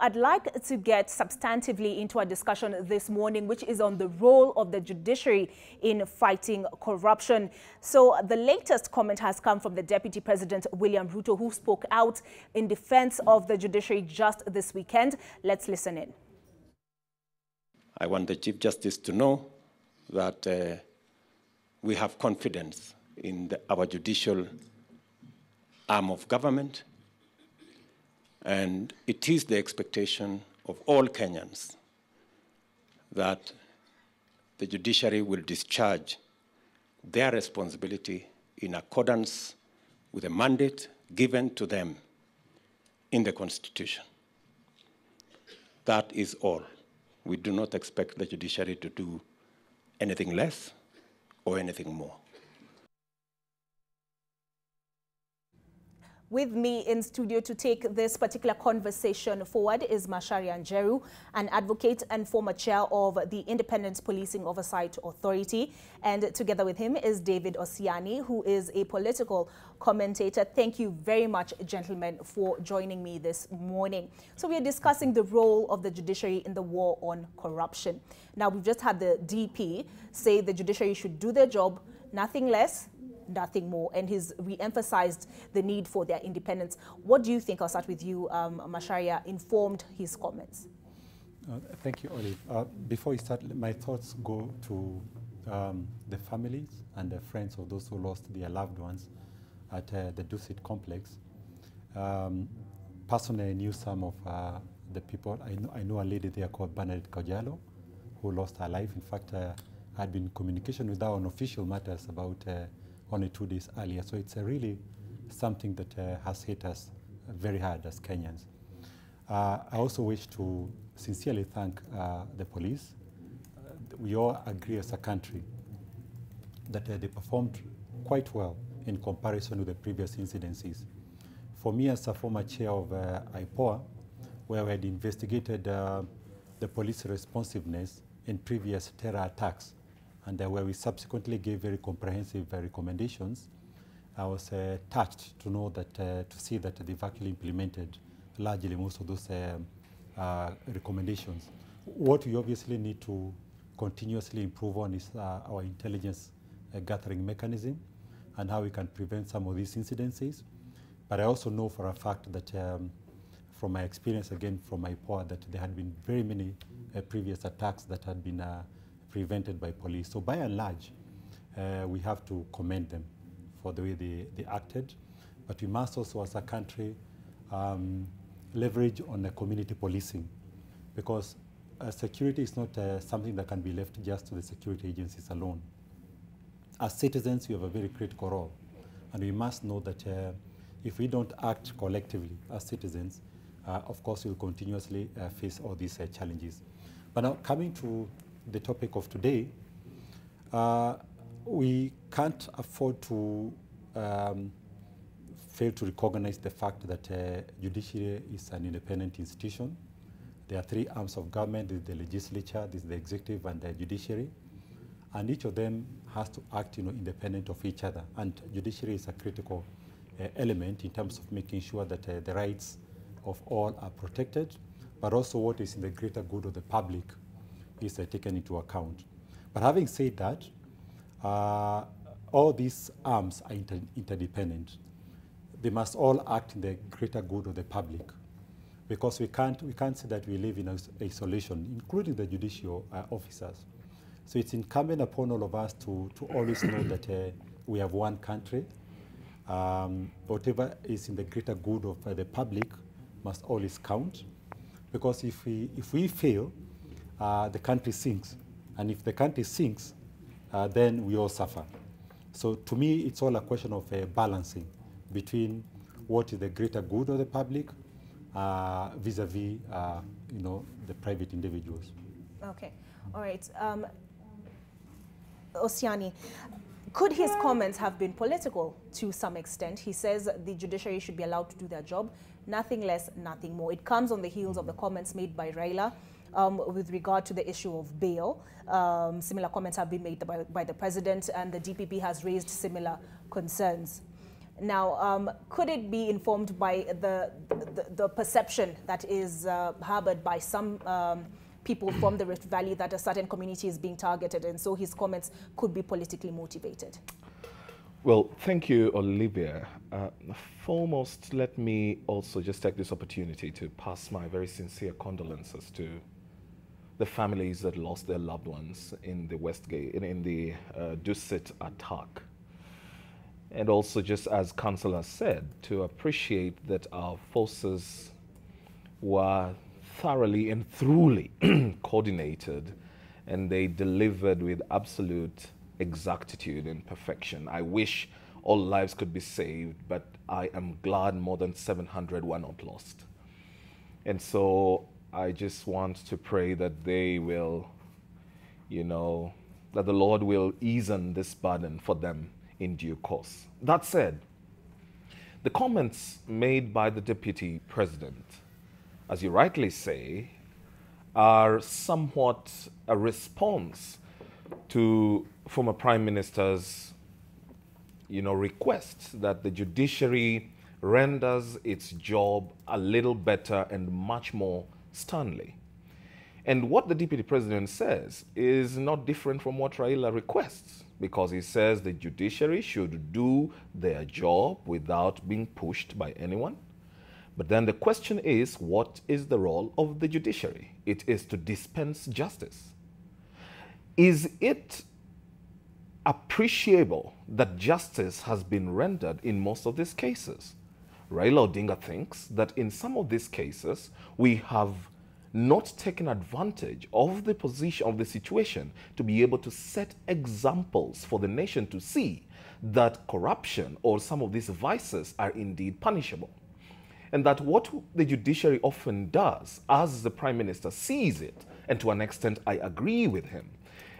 I'd like to get substantively into a discussion this morning, which is on the role of the judiciary in fighting corruption. So the latest comment has come from the Deputy President, William Ruto, who spoke out in defense of the judiciary just this weekend. Let's listen in. I want the Chief Justice to know that we have confidence in our judicial arm of government, and it is the expectation of all Kenyans that the judiciary will discharge their responsibility in accordance with the mandate given to them in the Constitution. That is all. We do not expect the judiciary to do anything less or anything more. With me in studio to take this particular conversation forward is Macharia Njeru, an advocate and former chair of the Independent Policing Oversight Authority. And together with him is David Osiani, who is a political commentator. Thank you very much, gentlemen, for joining me this morning. So we are discussing the role of the judiciary in the war on corruption. Now, we've just had the DP say the judiciary should do their job, nothing less, nothing more, and he's re-emphasized the need for their independence. What do you think? I'll start with you, Macharia, informed his comments. Thank you, Olive. Before we start, my thoughts go to the families and the friends of those who lost their loved ones at the Dusit complex. Personally, I knew some of the people. I know a lady there called Bernadette Kajalo, who lost her life. In fact, I had been in communication with her on official matters about only 2 days earlier. So it's really something that has hit us very hard as Kenyans. I also wish to sincerely thank the police. We all agree as a country that they performed quite well in comparison with the previous incidences. For me, as a former chair of IPOA, where we had investigated the police responsiveness in previous terror attacks, and where we subsequently gave very comprehensive recommendations, I was touched to know that, to see that they've actually implemented largely most of those recommendations. What we obviously need to continuously improve on is our intelligence gathering mechanism and how we can prevent some of these incidences. But I also know for a fact that from my experience, again, from my IPOA, that there had been very many previous attacks that had been prevented by police. So by and large, we have to commend them for the way they acted. But we must also, as a country, leverage on the community policing, because security is not something that can be left just to the security agencies alone. As citizens, we have a very critical role. And we must know that if we don't act collectively as citizens, of course, we'll continuously face all these challenges. But now, coming to the topic of today, we can't afford to fail to recognize the fact that judiciary is an independent institution. There are 3 arms of government. There's the legislature, there's the executive, and the judiciary. And each of them has to act, independent of each other. And judiciary is a critical element in terms of making sure that the rights of all are protected, but also what is in the greater good of the public is taken into account. But having said that, all these arms are interdependent. They must all act in the greater good of the public, because we can't say that we live in isolation, including the judicial officers. So it's incumbent upon all of us to always know that we have one country. Whatever is in the greater good of the public must always count, because if we fail, the country sinks. And if the country sinks, then we all suffer. So to me, it's all a question of balancing between what is the greater good of the public vis-a-vis, the private individuals. Okay, all right. Osiani, could his comments have been political to some extent? He says the judiciary should be allowed to do their job, nothing less, nothing more. It comes on the heels of the comments made by Raila with regard to the issue of bail. Similar comments have been made by the president, and the DPP has raised similar concerns. Now, could it be informed by the perception that is harbored by some people from the Rift Valley that a certain community is being targeted, and so his comments could be politically motivated? Well, thank you, Olivia. Foremost, let me also just take this opportunity to pass my very sincere condolences to the families that lost their loved ones in the Westgate, in the Dusit attack. And also, just as Councillor said, to appreciate that our forces were thoroughly and truly coordinated, and they delivered with absolute exactitude and perfection. I wish all lives could be saved, but I am glad more than 700 were not lost. And so I just want to pray that they will, that the Lord will ease on this burden for them in due course. That said, the comments made by the Deputy President, as you rightly say, are somewhat a response to former Prime Minister's request that the judiciary renders its job a little better and much more sternly. And what the Deputy President says is not different from what Raila requests, because he says the judiciary should do their job without being pushed by anyone. But then the question is, what is the role of the judiciary? It is to dispense justice. Is it appreciable that justice has been rendered in most of these cases? Raila Odinga thinks that in some of these cases, we have not taken advantage of the position of the situation to be able to set examples for the nation to see that corruption or some of these vices are indeed punishable. And that what the judiciary often does, as the Prime Minister sees it, and to an extent I agree with him,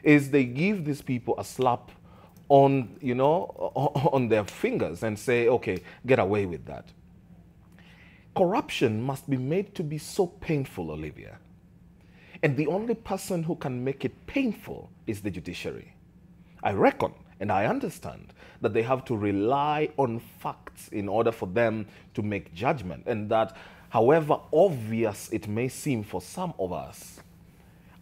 is they give these people a slap on, on their fingers and say, okay, get away with that. Corruption must be made to be so painful, Olivia. And the only person who can make it painful is the judiciary. I reckon, and I understand, that they have to rely on facts in order for them to make judgment, and that however obvious it may seem for some of us,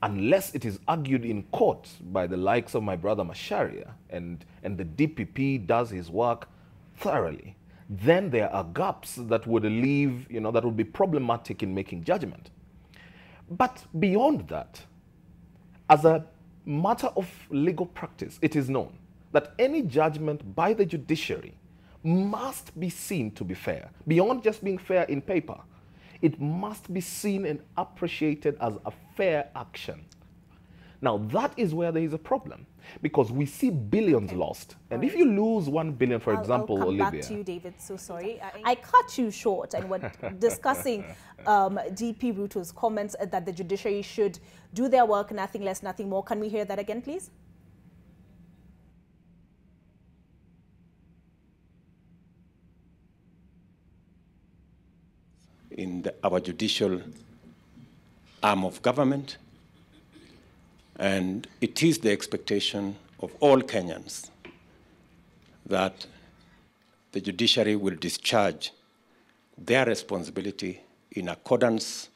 unless it is argued in court by the likes of my brother Macharia and the DPP does his work thoroughly, then there are gaps that would leave, that would be problematic in making judgment. But beyond that, as a matter of legal practice, it is known that any judgment by the judiciary must be seen to be fair, beyond just being fair in paper. It must be seen and appreciated as a fair action. Now, that is where there is a problem, because we see billions lost. And if you lose 1 billion, for example, I'll come Olivia. back to you, David. So sorry. I cut you short, and we're discussing DP Ruto's comments that the judiciary should do their work, nothing less, nothing more. Can we hear that again, please? In our judicial arm of government, and it is the expectation of all Kenyans that the judiciary will discharge their responsibility in accordance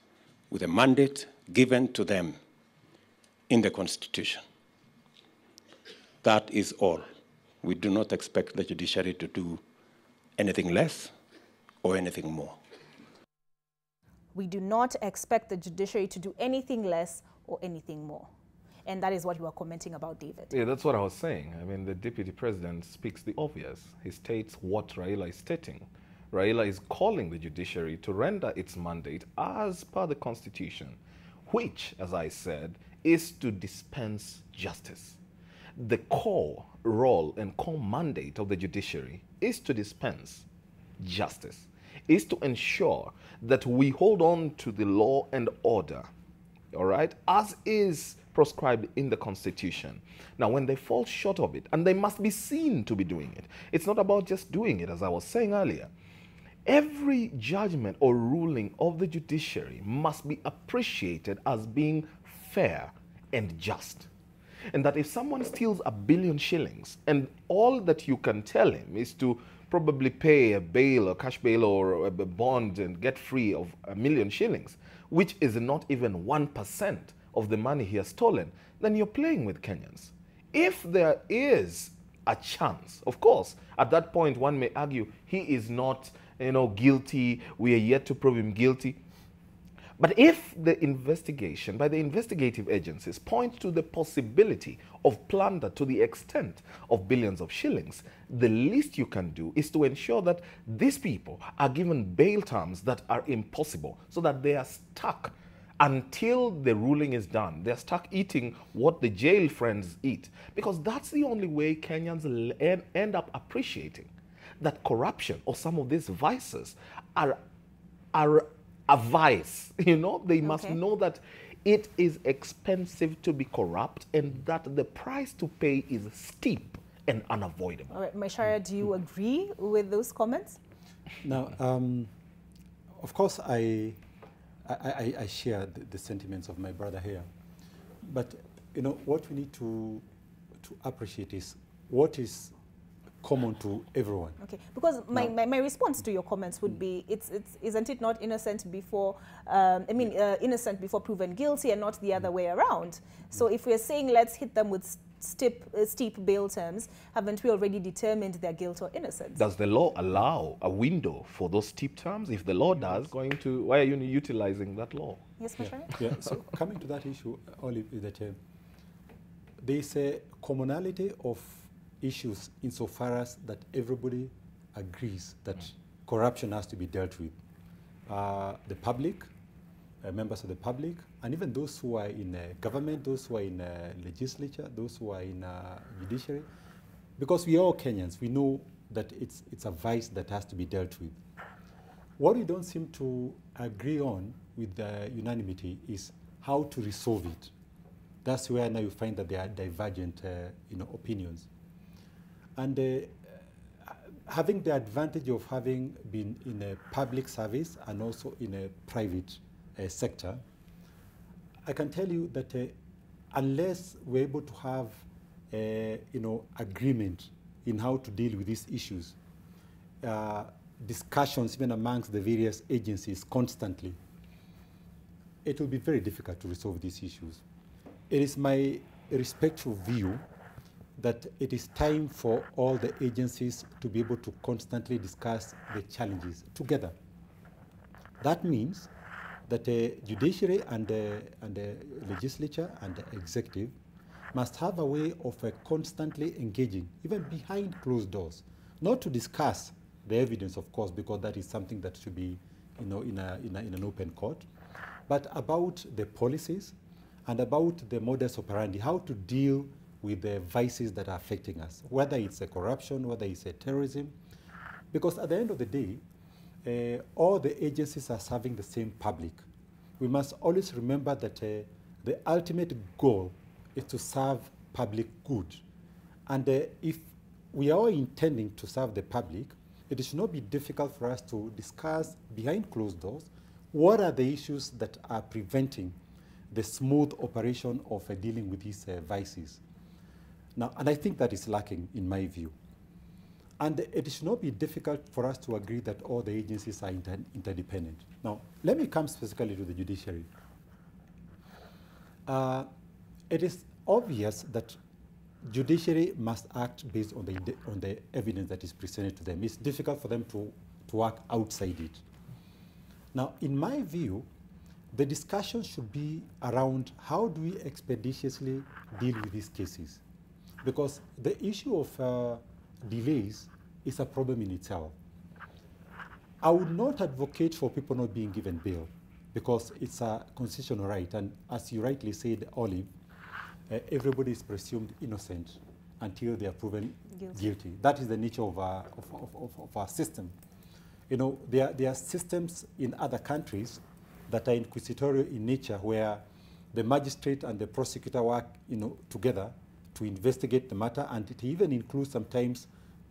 with the mandate given to them in the Constitution. That is all. We do not expect the judiciary to do anything less or anything more. We do not expect the judiciary to do anything less or anything more. And that is what you are commenting about, David. Yeah, that's what I was saying. I mean, the Deputy President speaks the obvious. He states what Raila is stating. Raila is calling the judiciary to render its mandate as per the Constitution, which, as I said, is to dispense justice. The core role and core mandate of the judiciary is to dispense justice, is to ensure that we hold on to the law and order, all right, as is proscribed in the Constitution. Now, when they fall short of it, and they must be seen to be doing it, it's not about just doing it, as I was saying earlier. Every judgment or ruling of the judiciary must be appreciated as being fair and just. And that if someone steals 1 billion shillings and all that you can tell him is to probably pay a bail or cash bail or a bond and get free of 1 million shillings, which is not even 1% of the money he has stolen, then you're playing with Kenyans. If there is a chance, of course, at that point one may argue he is not, guilty, we are yet to prove him guilty. But if the investigation by the investigative agencies points to the possibility of plunder to the extent of billions of shillings, the least you can do is to ensure that these people are given bail terms that are impossible, so that they are stuck until the ruling is done. They're stuck eating what the jail friends eat, because that's the only way Kenyans end up appreciating that corruption or some of these vices are a vice. They must know that it is expensive to be corrupt and that the price to pay is steep and unavoidable. All right, Macharia, do you agree with those comments? Now, of course, I share the sentiments of my brother here. But, what we need to appreciate is what is common to everyone. Okay, because my response to your comments would be, isn't it not innocent before, innocent before proven guilty and not the other way around? So if we're saying let's hit them with steep bail terms, haven't we already determined their guilt or innocence? Does the law allow a window for those steep terms? If the law does, why are you utilizing that law? Yes, Macharia? Yeah, so coming to that issue, Olive, is that there is a commonality of issues insofar as that everybody agrees that corruption has to be dealt with. The public, members of the public, and even those who are in government, those who are in legislature, those who are in judiciary, because we are all Kenyans, we know that it's a vice that has to be dealt with. What we don't seem to agree on with unanimity is how to resolve it. That's where now you find that there are divergent opinions. And having the advantage of having been in a public service and also in a private sector, I can tell you that unless we're able to have agreement in how to deal with these issues, discussions even amongst the various agencies constantly, it will be very difficult to resolve these issues. It is my respectful view that it is time for all the agencies to be able to constantly discuss the challenges together. That means that the judiciary and the legislature and the executive must have a way of constantly engaging, even behind closed doors, not to discuss the evidence, of course, because that is something that should be in an open court, but about the policies and about the modus operandi, how to deal with the vices that are affecting us, whether it's a corruption, whether it's a terrorism. Because at the end of the day, all the agencies are serving the same public. We must always remember that the ultimate goal is to serve public good. And if we are intending to serve the public, it should not be difficult for us to discuss behind closed doors what are the issues that are preventing the smooth operation of dealing with these vices. Now, and I think that is lacking in my view. And it should not be difficult for us to agree that all the agencies are interdependent. Now, let me come specifically to the judiciary. It is obvious that judiciary must act based on the evidence that is presented to them. It's difficult for them to work outside it. Now, in my view, the discussion should be around how do we expeditiously deal with these cases? Because the issue of delays is a problem in itself. I would not advocate for people not being given bail because it's a constitutional right. And as you rightly said, Olive, everybody is presumed innocent until they are proven guilty. That is the nature of our system. There are systems in other countries that are inquisitorial in nature where the magistrate and the prosecutor work together to investigate the matter, and it even includes sometimes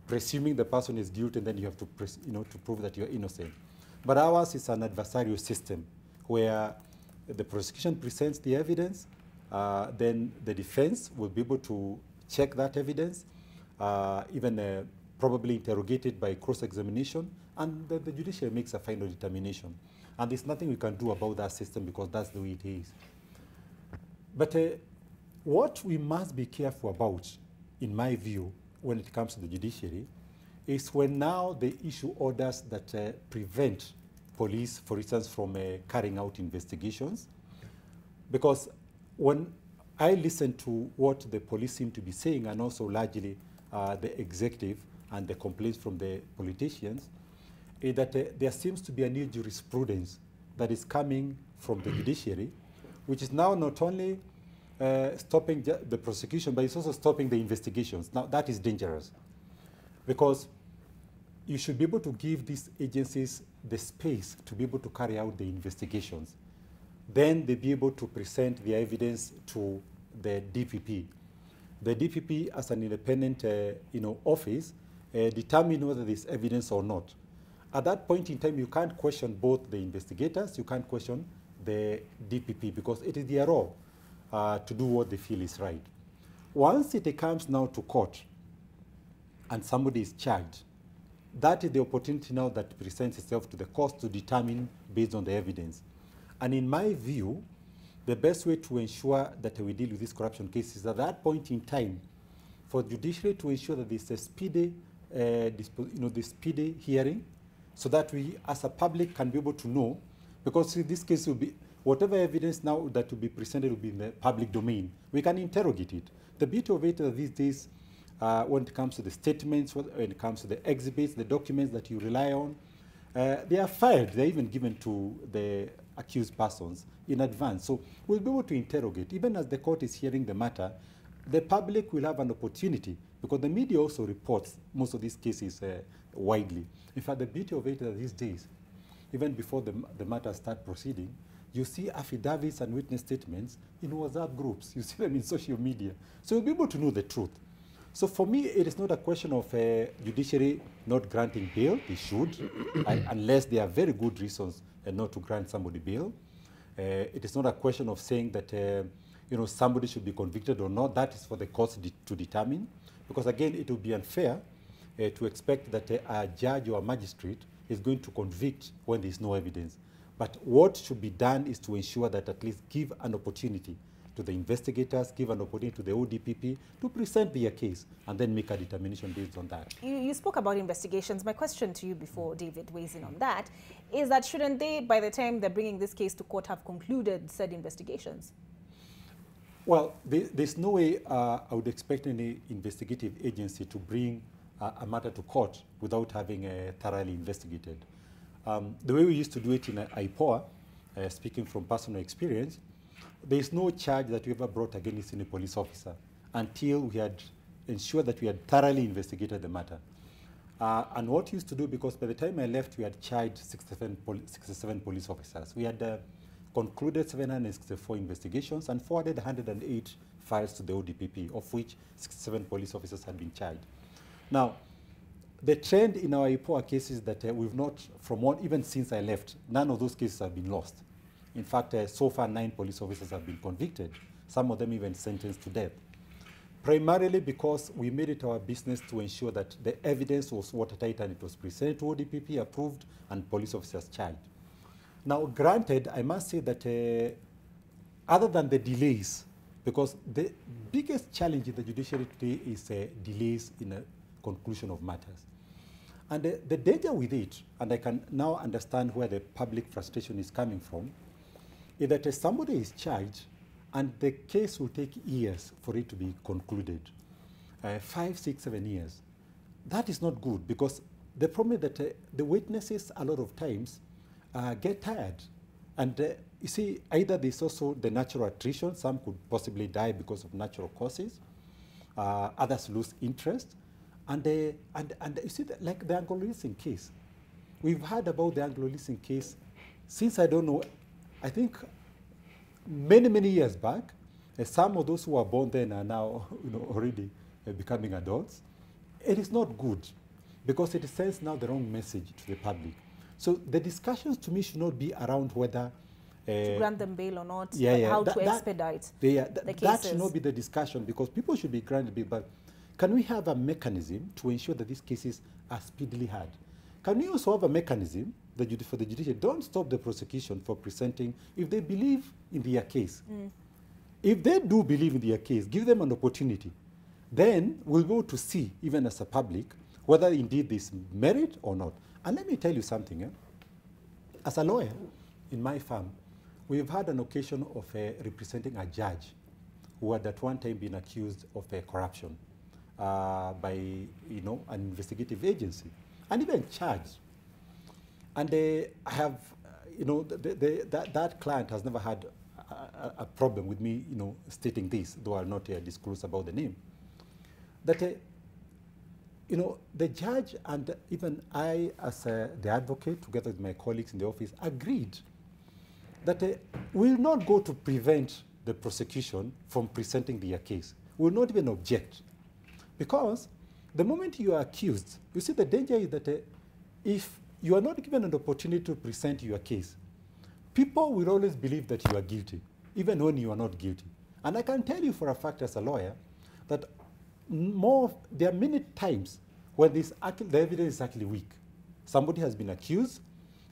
presuming the person is guilty, and then you have to to prove that you're innocent. But ours is an adversarial system where the prosecution presents the evidence, then the defense will be able to check that evidence, even probably interrogated by cross-examination, and the judiciary makes a final determination. And there's nothing we can do about that system because that's the way it is. But what we must be careful about, in my view, when it comes to the judiciary, is when now they issue orders that prevent police, for instance, from carrying out investigations. Because when I listen to what the police seem to be saying, and also largely the executive and the complaints from the politicians, is that there seems to be a new jurisprudence that is coming from the judiciary, which is now not only stopping the prosecution, but it's also stopping the investigations. Now, that is dangerous, because you should be able to give these agencies the space to be able to carry out the investigations. Then they'll be able to present the evidence to the DPP. The DPP, as an independent office, determine whether there's evidence or not. At that point in time, you can't question both the investigators, you can't question the DPP, because it is their role to do what they feel is right. Once it comes now to court and somebody is charged, that is the opportunity now that presents itself to the court to determine based on the evidence. And in my view, the best way to ensure that we deal with these corruption cases is at that point in time for judiciary to ensure that there's a speedy, the speedy hearing, so that we as a public can be able to know, because in this case will be, whatever evidence now that will be presented will be in the public domain. We can interrogate it. The beauty of it these days, when it comes to the statements, when it comes to the exhibits, the documents that you rely on, they are filed. They're even given to the accused persons in advance. So we'll be able to interrogate. Even as the court is hearing the matter, the public will have an opportunity, because the media also reports most of these cases widely. In fact, the beauty of it these days, even before the matter start proceeding, you see affidavits and witness statements in WhatsApp groups. You see them in social media. So you'll be able to know the truth. So for me, it is not a question of judiciary not granting bail. They should, unless there are very good reasons not to grant somebody bail. It is not a question of saying that somebody should be convicted or not. That is for the courts to determine. Because again, it would be unfair to expect that a judge or a magistrate is going to convict when there is no evidence. But what should be done is to ensure that at least give an opportunity to the investigators, give an opportunity to the ODPP to present their case and then make a determination based on that. You spoke about investigations. My question to you before David weighs in on that is that shouldn't they, by the time they're bringing this case to court, have concluded said investigations? Well, there's no way I would expect any investigative agency to bring a matter to court without having thoroughly investigated. The way we used to do it in IPOA, speaking from personal experience, there is no charge that we ever brought against any police officer until we had ensured that we had thoroughly investigated the matter. And what we used to do, because by the time I left, we had charged 67 police officers. We had concluded 764 investigations and forwarded 108 files to the ODPP, of which 67 police officers had been charged. Now, the trend in our IPOA cases that we've not, even since I left, none of those cases have been lost. In fact, so far 9 police officers have been convicted, some of them even sentenced to death. Primarily because we made it our business to ensure that the evidence was watertight and it was presented to ODPP, approved, and police officers charged. Now, granted, I must say that other than the delays, because the biggest challenge in the judiciary today is delays in the conclusion of matters. And the danger with it, and I can now understand where the public frustration is coming from, is that somebody is charged and the case will take years for it to be concluded, 5, 6, 7 years. That is not good, because the problem is that the witnesses a lot of times get tired. And you see, either there's also the natural attrition, some could possibly die because of natural causes, others lose interest. And you see, like the Anglo-Leasing case. We've heard about the Anglo-Leasing case since, I don't know, I think many, many years back. Some of those who were born then are now already becoming adults. It is not good, because it sends now the wrong message to the public. So the discussions to me should not be around whether to grant them bail or not, how to expedite the cases. That should not be the discussion, because people should be granted bail. But can we have a mechanism to ensure that these cases are speedily heard? Can we also have a mechanism for the judiciary? Don't stop the prosecution for presenting if they believe in their case. If they do believe in their case, give them an opportunity. Then we'll be able to see, even as a public, whether indeed there's merit or not. And let me tell you something. As a lawyer in my firm, we've had an occasion of representing a judge who had at one time been accused of corruption by an investigative agency, and even charged. And I have, that client has never had a problem with me, stating this, though I'll not disclose about the name. That, the judge and even I, as the advocate, together with my colleagues in the office, agreed that we'll not go to prevent the prosecution from presenting their case. We'll not even object. Because the moment you are accused, you see the danger is that if you are not given an opportunity to present your case, people will always believe that you are guilty, even when you are not guilty. And I can tell you for a fact as a lawyer that there are many times when the evidence is actually weak. Somebody has been accused,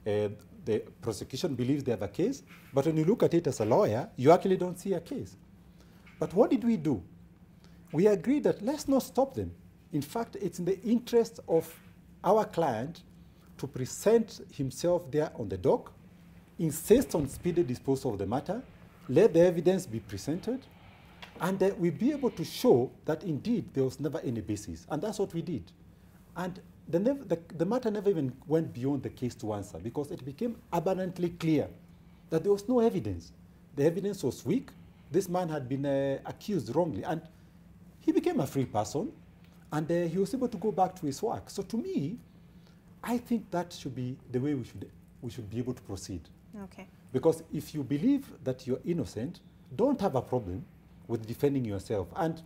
the prosecution believes they have a case, but when you look at it as a lawyer, you actually don't see a case. But what did we do? We agreed that let's not stop them. In fact, it's in the interest of our client to present himself there on the dock, insist on speedy disposal of the matter, let the evidence be presented, and we'll be able to show that indeed there was never any basis. And that's what we did. And the matter never even went beyond the case to answer, because it became abundantly clear that there was no evidence. The evidence was weak. This man had been accused wrongly, and he became a free person, and he was able to go back to his work. So to me, I think that should be the way we should be able to proceed. Okay. Because if you believe that you're innocent, don't have a problem with defending yourself. And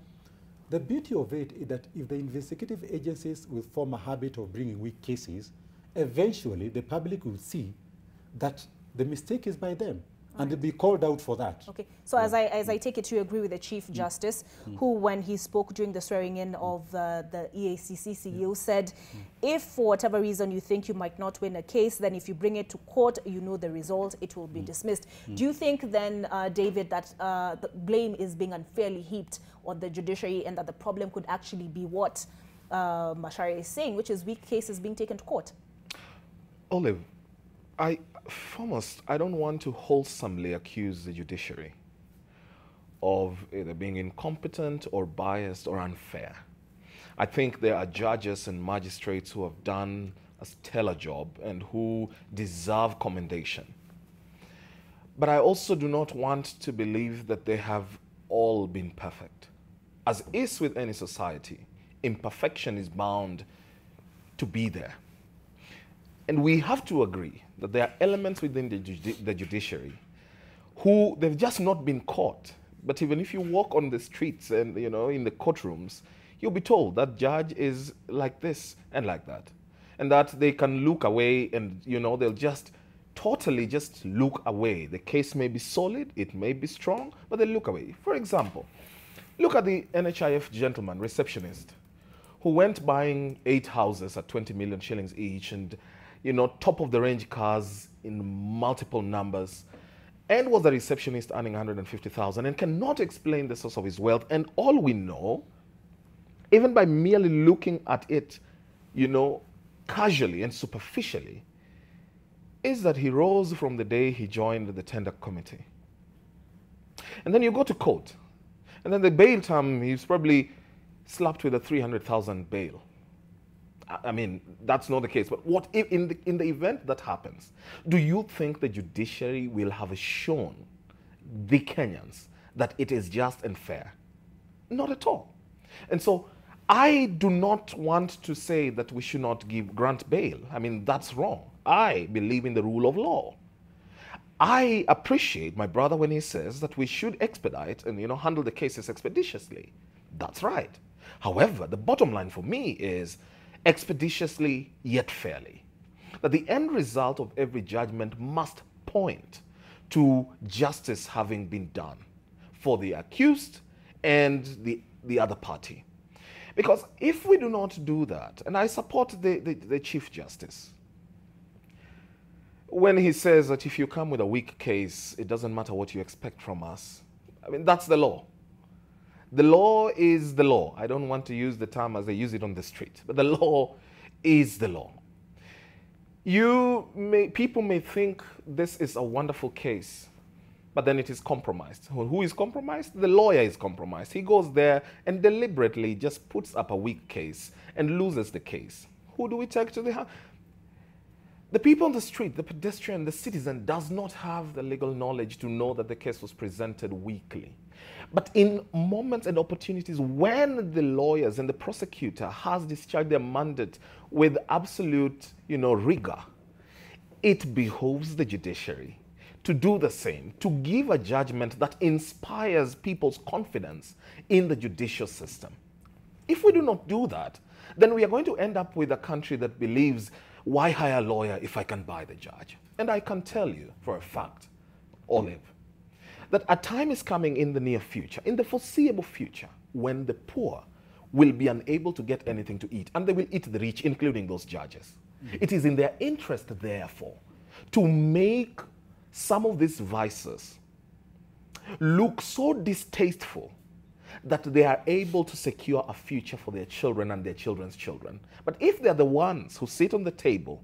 the beauty of it is that if the investigative agencies will form a habit of bringing weak cases, eventually the public will see that the mistake is by them. And they'll be called out for that. Okay. So as I take it, you agree with the Chief Justice, who, when he spoke during the swearing-in of the EACC CEO, said, if for whatever reason you think you might not win a case, then if you bring it to court, you know the result, it will be dismissed. Do you think then, David, that the blame is being unfairly heaped on the judiciary, and that the problem could actually be what Macharia is saying, which is weak cases being taken to court? Olive, I don't want to wholesomely accuse the judiciary of either being incompetent or biased or unfair. I think there are judges and magistrates who have done a stellar job and who deserve commendation. But I also do not want to believe that they have all been perfect. As is with any society, imperfection is bound to be there. And we have to agree that there are elements within the judiciary who they've just not been caught. But even if you walk on the streets and, in the courtrooms, you'll be told that judge is like this and like that. And that they can look away and, they'll just totally just look away. The case may be solid, it may be strong, but they look away. For example, look at the NHIF gentleman, receptionist, who went buying 8 houses at 20 million shillings each and, top-of-the-range cars in multiple numbers, and was a receptionist earning 150,000 and cannot explain the source of his wealth. And all we know, even by merely looking at it, casually and superficially, is that he rose from the day he joined the tender committee. And then you go to court, and then the bail term, he's probably slapped with a 300,000 bail. I mean, that's not the case. But what if in the event that happens, do you think the judiciary will have shown the Kenyans that it is just and fair? Not at all. And so I do not want to say that we should not grant bail. I mean, that's wrong. I believe in the rule of law. I appreciate my brother when he says that we should expedite and, handle the cases expeditiously. That's right. However, the bottom line for me is expeditiously yet fairly. That the end result of every judgment must point to justice having been done for the accused and the other party. Because if we do not do that, and I support the Chief Justice, when he says that if you come with a weak case, it doesn't matter what you expect from us. I mean, that's the law. The law is the law. I don't want to use the term as they use it on the street, but the law is the law. People may think this is a wonderful case, but then it is compromised. Who is compromised? The lawyer is compromised. He goes there and deliberately just puts up a weak case and loses the case. Who do we take to the house? The people on the street, the pedestrian, the citizen does not have the legal knowledge to know that the case was presented weakly. But in moments and opportunities when the lawyers and the prosecutor has discharged their mandate with absolute, rigor, it behoves the judiciary to do the same, to give a judgment that inspires people's confidence in the judicial system. If we do not do that, then we are going to end up with a country that believes, why hire a lawyer if I can buy the judge? And I can tell you for a fact, Olive, that a time is coming in the near future, in the foreseeable future, when the poor will be unable to get anything to eat, and they will eat the rich, including those judges. It is in their interest, therefore, to make some of these vices look so distasteful that they are able to secure a future for their children and their children's children. But if they're the ones who sit on the table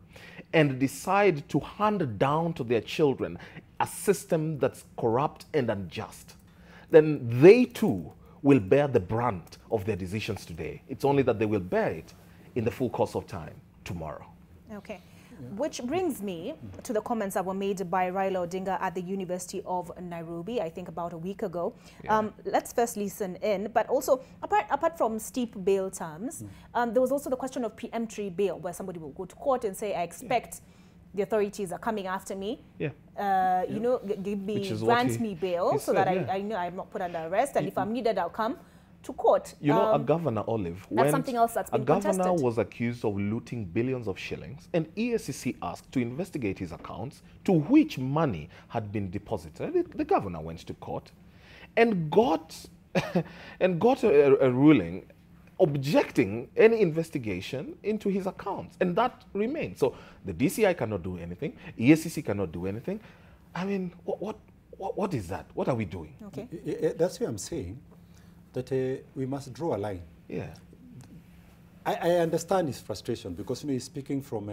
and decide to hand down to their children a system that's corrupt and unjust, then they too will bear the brunt of their decisions today. It's only that they will bear it in the full course of time tomorrow. Okay. Which brings me to the comments that were made by Raila Odinga at the University of Nairobi, I think about a week ago. Yeah. Let's first listen in, but also apart from steep bail terms, there was also the question of preemptory bail, where somebody will go to court and say, I expect the authorities are coming after me. Yeah. You know, grant me bail so that I know I'm not put under arrest, and if I'm needed, I'll come to court. You know, a governor, Olive, that's something else that's been contested. A governor was accused of looting billions of shillings, and EFCC asked to investigate his accounts, to which money had been deposited. The governor went to court and got a ruling objecting any investigation into his accounts, and that remains. So the DCI cannot do anything, EFCC cannot do anything. I mean, what is that? What are we doing? Okay. That's what I'm saying. That we must draw a line. Yeah, I understand his frustration because he's speaking from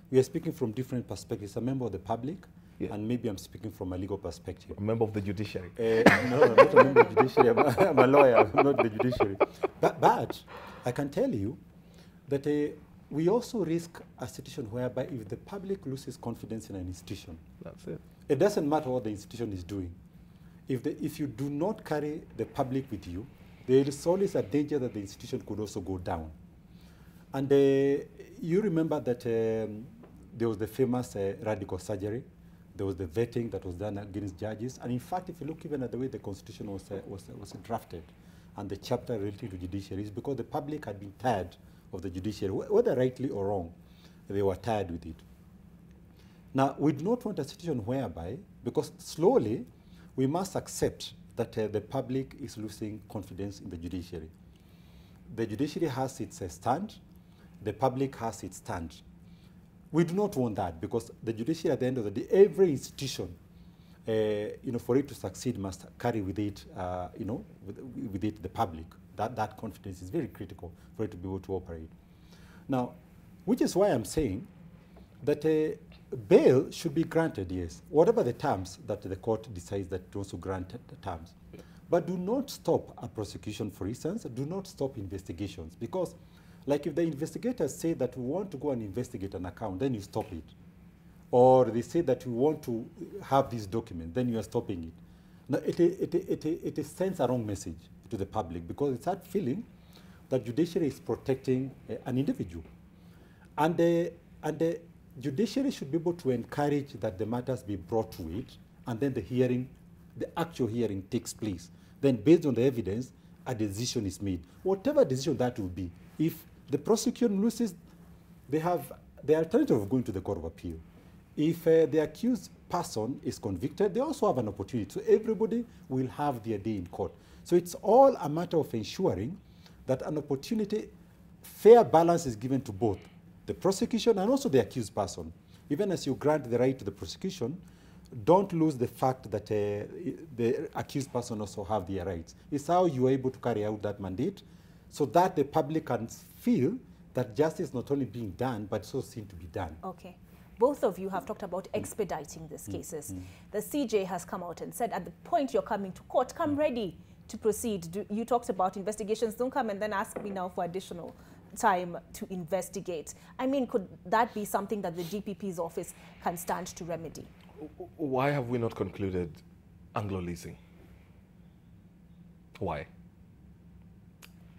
we are speaking from different perspectives. A member of the public, and maybe I'm speaking from a legal perspective. A member of the judiciary. No, I'm not a member of the judiciary. I'm a lawyer. I'm not the judiciary. But I can tell you that we also risk a situation whereby if the public loses confidence in an institution, that's it. It doesn't matter what the institution is doing. If you do not carry the public with you, there is always a danger that the institution could also go down. And you remember that there was the famous radical surgery. There was the vetting that was done against judges. And in fact, if you look even at the way the Constitution was drafted and the chapter relating to judiciary, it's because the public had been tired of the judiciary. Whether rightly or wrong, they were tired with it. Now, we do not want a situation whereby, because slowly, we must accept that the public is losing confidence in the judiciary. The judiciary has its stand, the public has its stand. We do not want that because the judiciary, at the end of the day, every institution, for it to succeed, must carry with it, with it the public. That confidence is very critical for it to be able to operate. Now, which is why I'm saying that bail should be granted, yes, whatever the terms that the court decides that it wants to grant the terms. Yeah. But do not stop a prosecution, for instance, do not stop investigations. Because, like if the investigators say that we want to go and investigate an account, then you stop it. Or they say that we want to have this document, then you are stopping it. Now, it sends a wrong message to the public because it's that feeling that judiciary is protecting an individual. And the judiciary should be able to encourage that the matters be brought to it, and then the actual hearing takes place. Then based on the evidence, a decision is made. Whatever decision that will be, if the prosecution loses, they have the alternative of going to the Court of Appeal. If the accused person is convicted, they also have an opportunity. So everybody will have their day in court. So it's all a matter of ensuring that an opportunity, fair balance is given to both the prosecution and also the accused person. Even as you grant the right to the prosecution, don't lose the fact that the accused person also have their rights. It's how you are able to carry out that mandate so that the public can feel that justice is not only being done, but it's also seen to be done. Okay. Both of you have talked about expediting these cases. The CJ has come out and said, at the point you're coming to court, come ready to proceed. You talked about investigations. Don't come and then ask me now for additional time to investigate. I mean, could that be something that the DPP's office can stand to remedy? Why have we not concluded Anglo-leasing? Why?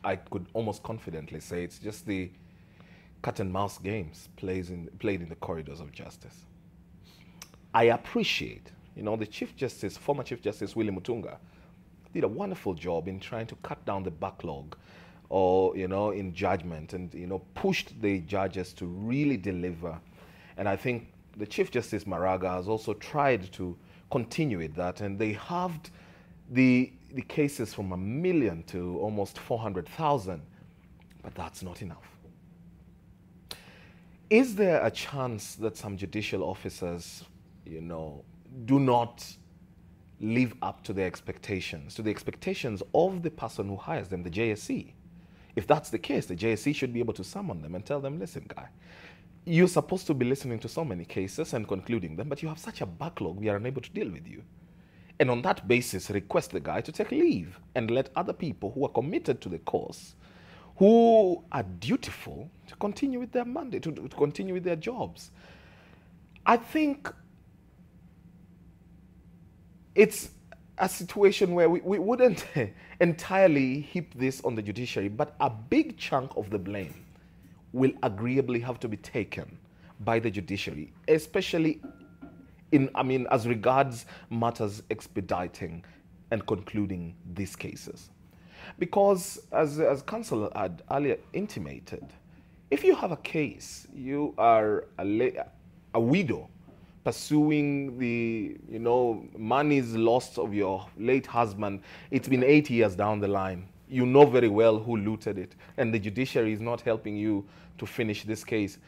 I could almost confidently say it's just the cat and mouse games played in the corridors of justice. I appreciate, the Chief Justice, former Chief Justice Willie Mutunga, did a wonderful job in trying to cut down the backlog or, in judgment and, pushed the judges to really deliver. And I think the Chief Justice Maraga has also tried to continue with that, and they halved the cases from 1 million to almost 400,000, but that's not enough. Is there a chance that some judicial officers, do not live up to their expectations, to the expectations of the person who hires them, the JSC? If that's the case, the JSC should be able to summon them and tell them, listen, guy, you're supposed to be listening to so many cases and concluding them, but you have such a backlog, we are unable to deal with you. And on that basis, request the guy to take leave and let other people who are committed to the cause, who are dutiful, to continue with their mandate, to continue with their jobs. I think it's a situation where we wouldn't entirely heap this on the judiciary, but a big chunk of the blame will agreeably have to be taken by the judiciary, especially as regards matters expediting and concluding these cases. Because as counsel had earlier intimated, if you have a case, you are a widow pursuing the monies lost of your late husband, it's been 8 years down the line. You know very well who looted it, and the judiciary is not helping you to finish this case.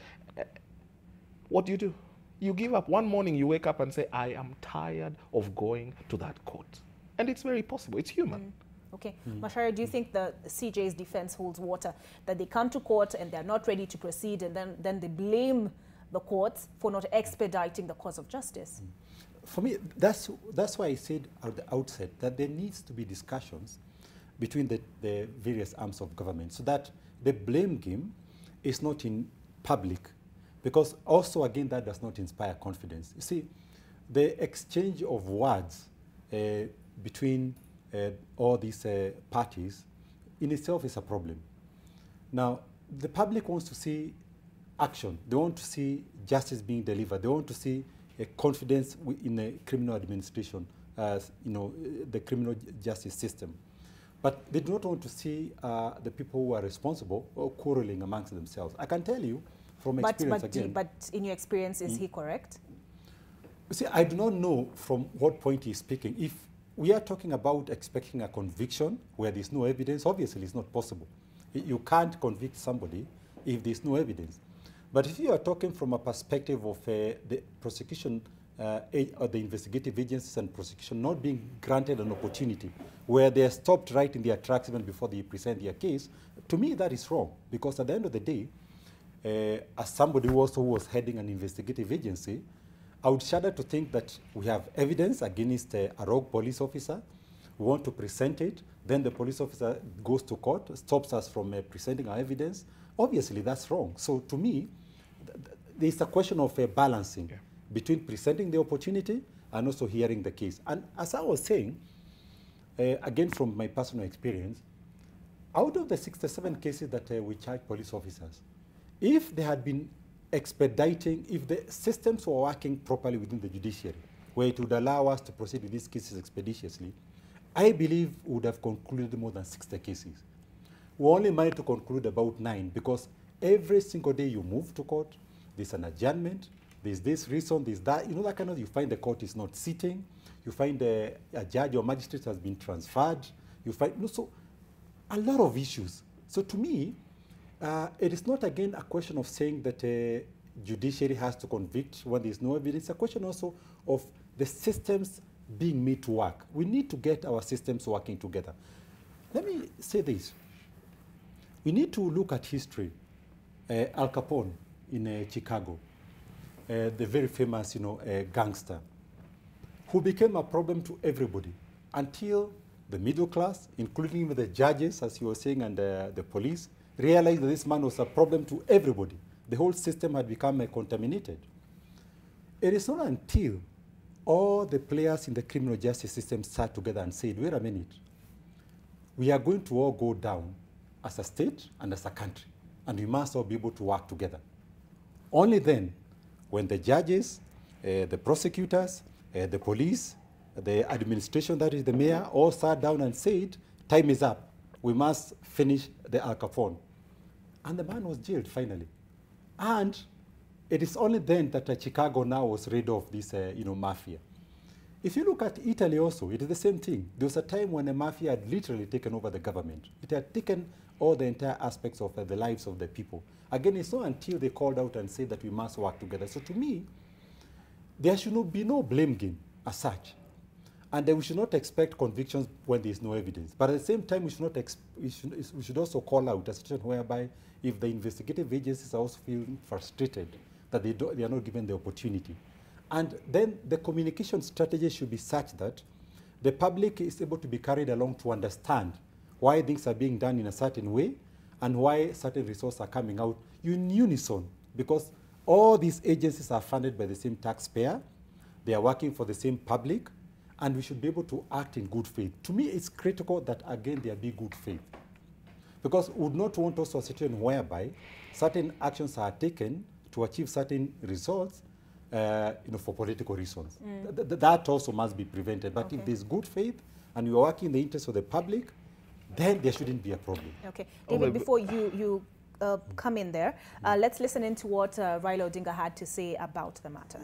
What do? You give up. One morning you wake up and say, I am tired of going to that court. And it's very possible. It's human. Okay. Macharia, do you think the CJ's defense holds water, that they come to court and they're not ready to proceed, and then they blame the courts for not expediting the cause of justice? For me, that's why I said at the outset that there needs to be discussions between the various arms of government so that the blame game is not in public, because also, again, that does not inspire confidence. You see, the exchange of words between all these parties in itself is a problem. Now, the public wants to see action. They want to see justice being delivered. They want to see a confidence in the criminal administration, the criminal justice system. But they do not want to see the people who are responsible quarreling amongst themselves. I can tell you from experience but in your experience, is he correct? You see, I do not know from what point he's speaking. If we are talking about expecting a conviction where there's no evidence, obviously it's not possible. You can't convict somebody if there's no evidence. But if you are talking from a perspective of the prosecution or the investigative agencies and prosecution not being granted an opportunity where they are stopped right in their tracks even before they present their case, to me that is wrong. Because at the end of the day, as somebody who also was heading an investigative agency, I would shudder to think that we have evidence against a rogue police officer. We want to present it. Then the police officer goes to court, stops us from presenting our evidence. Obviously, that's wrong. So to me, there's a question of balancing between presenting the opportunity and also hearing the case. And as I was saying, again from my personal experience, out of the 67 cases that we charge police officers, if they had been expediting, if the systems were working properly within the judiciary, where it would allow us to proceed with these cases expeditiously, I believe we would have concluded more than 60 cases. We only managed to conclude about 9 because every single day you move to court, there's an adjournment, there's this reason, there's that, that kind of, you find the court is not sitting, you find a judge or magistrate has been transferred, you find, so a lot of issues. So to me, it is not again a question of saying that a judiciary has to convict when there is no evidence. It's a question also of the systems being made to work. We need to get our systems working together. Let me say this. We need to look at history. Al Capone in Chicago, the very famous, gangster, who became a problem to everybody until the middle class, including the judges, as you were saying, and the police, realized that this man was a problem to everybody. The whole system had become contaminated. It is not until all the players in the criminal justice system sat together and said, wait a minute, we are going to all go down as a state and as a country, and we must all be able to work together. Only then, when the judges, the prosecutors, the police, the administration, that is the mayor, all sat down and said, time is up. We must finish the Al Capone. And the man was jailed finally. And it is only then that Chicago now was rid of this mafia. If you look at Italy also, it is the same thing. There was a time when the mafia had literally taken over the government. It had taken all the entire aspects of the lives of the people. Again, it's not until they called out and said that we must work together. So to me, there should be no blame game as such. And we should not expect convictions when there is no evidence. But at the same time, we should also call out a situation whereby if the investigative agencies are also feeling frustrated that they are not given the opportunity. And then the communication strategy should be such that the public is able to be carried along to understand why things are being done in a certain way and why certain resources are coming out in unison, because all these agencies are funded by the same taxpayer, they are working for the same public, and we should be able to act in good faith. To me, it's critical that, again, there be good faith. Because we would not want also a situation whereby certain actions are taken to achieve certain results for political reasons. That also must be prevented. But if there's good faith and you are working in the interest of the public, then there shouldn't be a problem. Okay. David, before you come in there, let's listen into what Raila Odinga had to say about the matter.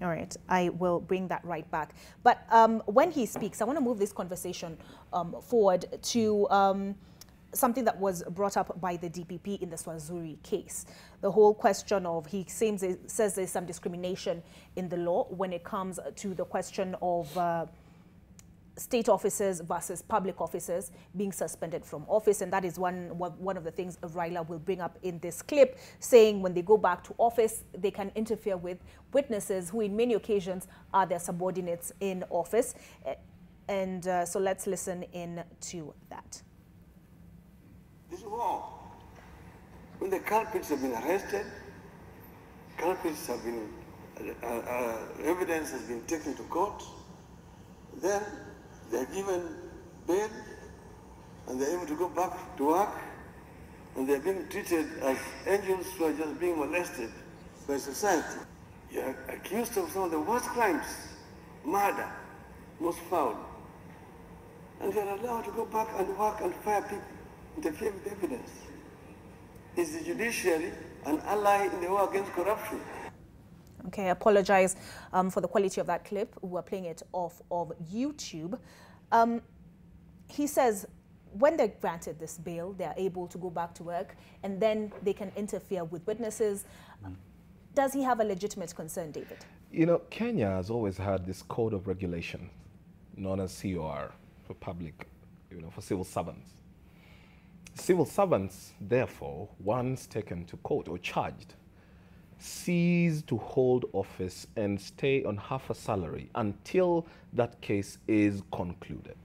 All right, I will bring that right back. But when he speaks, I want to move this conversation forward to something that was brought up by the DPP in the Swazuri case. The whole question of, he says there's some discrimination in the law when it comes to the question of state officers versus public officers being suspended from office. And that is one of the things Raila will bring up in this clip, saying when they go back to office, they can interfere with witnesses who in many occasions are their subordinates in office. And so let's listen in to that. This is wrong. When the culprits have been arrested, culprits have been, evidence has been taken to court, then they're given bail and they're able to go back to work, and they're being treated as angels who are just being molested by society. You're accused of some of the worst crimes, murder, most foul, and they're allowed to go back and work and fire people, interfere with evidence. Is the judiciary an ally in the war against corruption? Okay, I apologize for the quality of that clip. We're playing it off of YouTube. He says when they're granted this bail, they're able to go back to work and then they can interfere with witnesses. Does he have a legitimate concern, David? You know, Kenya has always had this code of regulation known as COR for public, for civil servants. Civil servants, therefore, once taken to court or charged, cease to hold office and stay on half a salary until that case is concluded.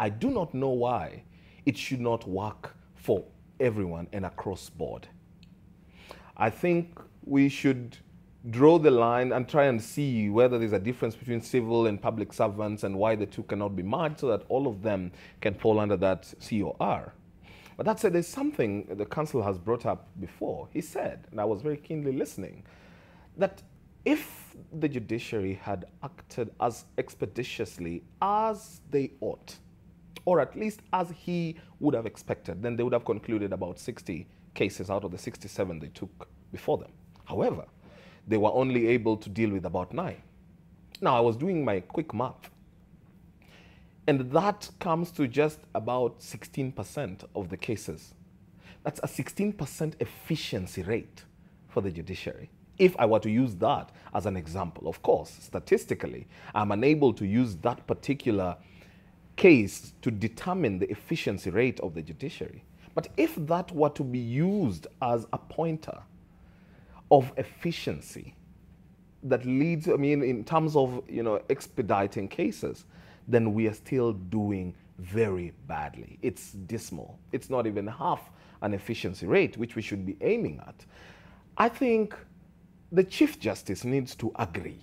I do not know why it should not work for everyone and across board. I think we should draw the line and try and see whether there's a difference between civil and public servants and why the two cannot be merged so that all of them can fall under that COR. But that said, there's something the council has brought up before. He said, and I was very keenly listening, that if the judiciary had acted as expeditiously as they ought, or at least as he would have expected, then they would have concluded about 60 cases out of the 67 they took before them. However, they were only able to deal with about 9. Now, I was doing my quick math, And that comes to just about 16% of the cases. That's a 16% efficiency rate for the judiciary. If I were to use that as an example, of course, statistically, I'm unable to use that particular case to determine the efficiency rate of the judiciary. But if that were to be used as a pointer of efficiency that leads, I mean, in terms of, expediting cases, then we are still doing very badly. It's dismal. It's not even half an efficiency rate, which we should be aiming at. I think the Chief Justice needs to agree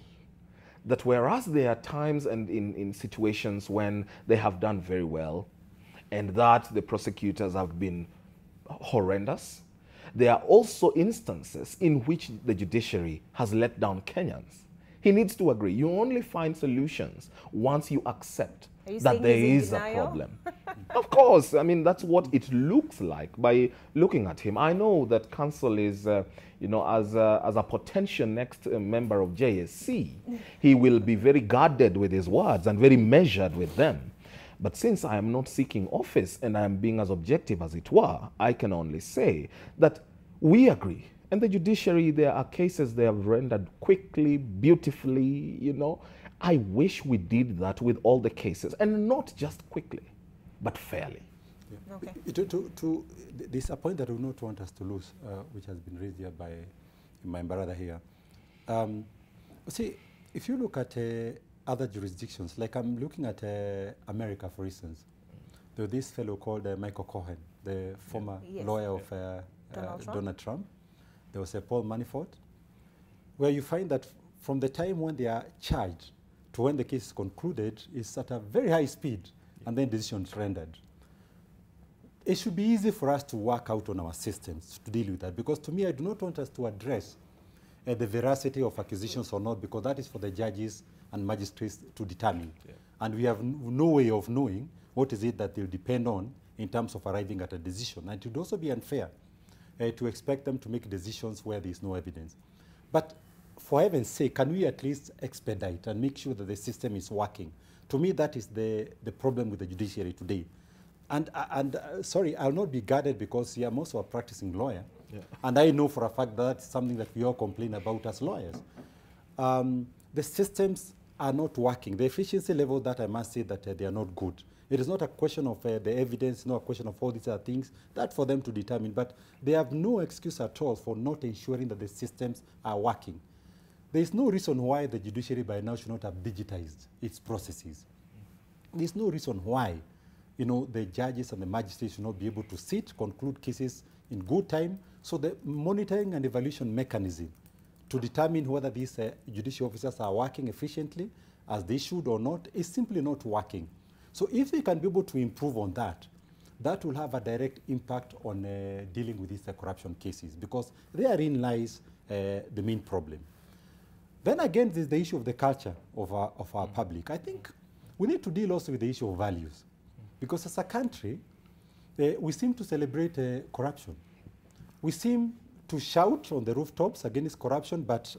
that whereas there are times and in situations when they have done very well and that the prosecutors have been horrendous, there are also instances in which the judiciary has let down Kenyans. He needs to agree. You only find solutions once you accept that there is a problem. Of course, I mean, that's what it looks like by looking at him. I know that counsel is, as a potential next member of JSC, he will be very guarded with his words and very measured with them. But since I am not seeking office and I am being as objective as it were, I can only say that we agree. And the judiciary, there are cases they have rendered quickly, beautifully, I wish we did that with all the cases, and not just quickly, but fairly. Yeah. Okay. There's a point that I would not want us to lose, which has been raised here by my brother here. See, if you look at other jurisdictions, like I'm looking at America, for instance, there was this fellow called Michael Cohen, the former lawyer of Donald Trump. There was Paul Manafort, where you find that from the time when they are charged to when the case is concluded is at a very high speed, and then decisions rendered. It should be easy for us to work out on our systems to deal with that, because to me, I do not want us to address the veracity of accusations or not, because that is for the judges and magistrates to determine. Yeah. And we have no way of knowing what is it that they'll depend on in terms of arriving at a decision. And it would also be unfair to expect them to make decisions where there is no evidence. But for heaven's sake, can we at least expedite and make sure that the system is working? To me, that is the problem with the judiciary today. And sorry, I'll not be guarded because I'm also a practicing lawyer. Yeah. And I know for a fact that that's something that we all complain about as lawyers. The systems are not working. The efficiency level that I must say that they are not good. It is not a question of the evidence, not a question of all these other things. That's for them to determine. But they have no excuse at all for not ensuring that the systems are working. There is no reason why the judiciary by now should not have digitized its processes. There's no reason why, the judges and the magistrates should not be able to sit, conclude cases in good time. So the monitoring and evaluation mechanism to determine whether these judicial officers are working efficiently as they should or not is simply not working. So if they can be able to improve on that, that will have a direct impact on dealing with these corruption cases, because therein lies the main problem. Then again, there's the issue of the culture of our public. I think we need to deal also with the issue of values, because as a country, we seem to celebrate corruption. We seem to shout on the rooftops against corruption, but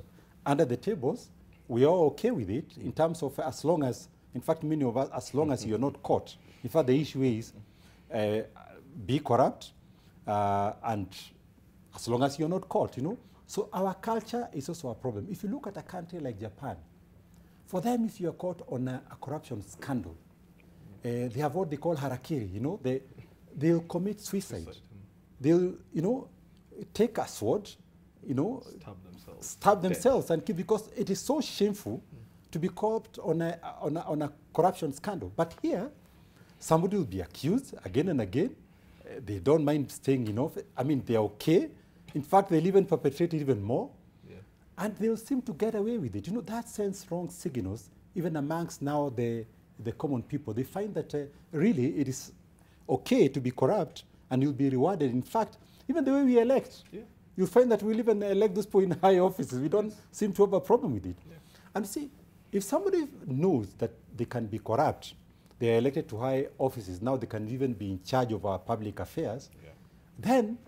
under the tables, we are okay with it in terms of as long as, in fact, many of us, as long as you're not caught. In fact, the issue is be corrupt, and as long as you're not caught, So our culture is also a problem. If you look at a country like Japan, for them, if you're caught on a corruption scandal, they have what they call harakiri, they'll commit suicide. They'll, take a sword, stab themselves and kill, because it is so shameful to be caught on a corruption scandal. But here, somebody will be accused again and again. They don't mind staying in office. I mean, they're okay. In fact, they'll even perpetrate it even more. Yeah. And they'll seem to get away with it. That sends wrong signals, even amongst now the common people. They find that really it is okay to be corrupt and you'll be rewarded. In fact, even the way we elect, you'll find that we'll even elect those people in high offices. We don't seem to have a problem with it. Yeah. And see, if somebody knows that they can be corrupt, they are elected to high offices, now they can even be in charge of our public affairs, then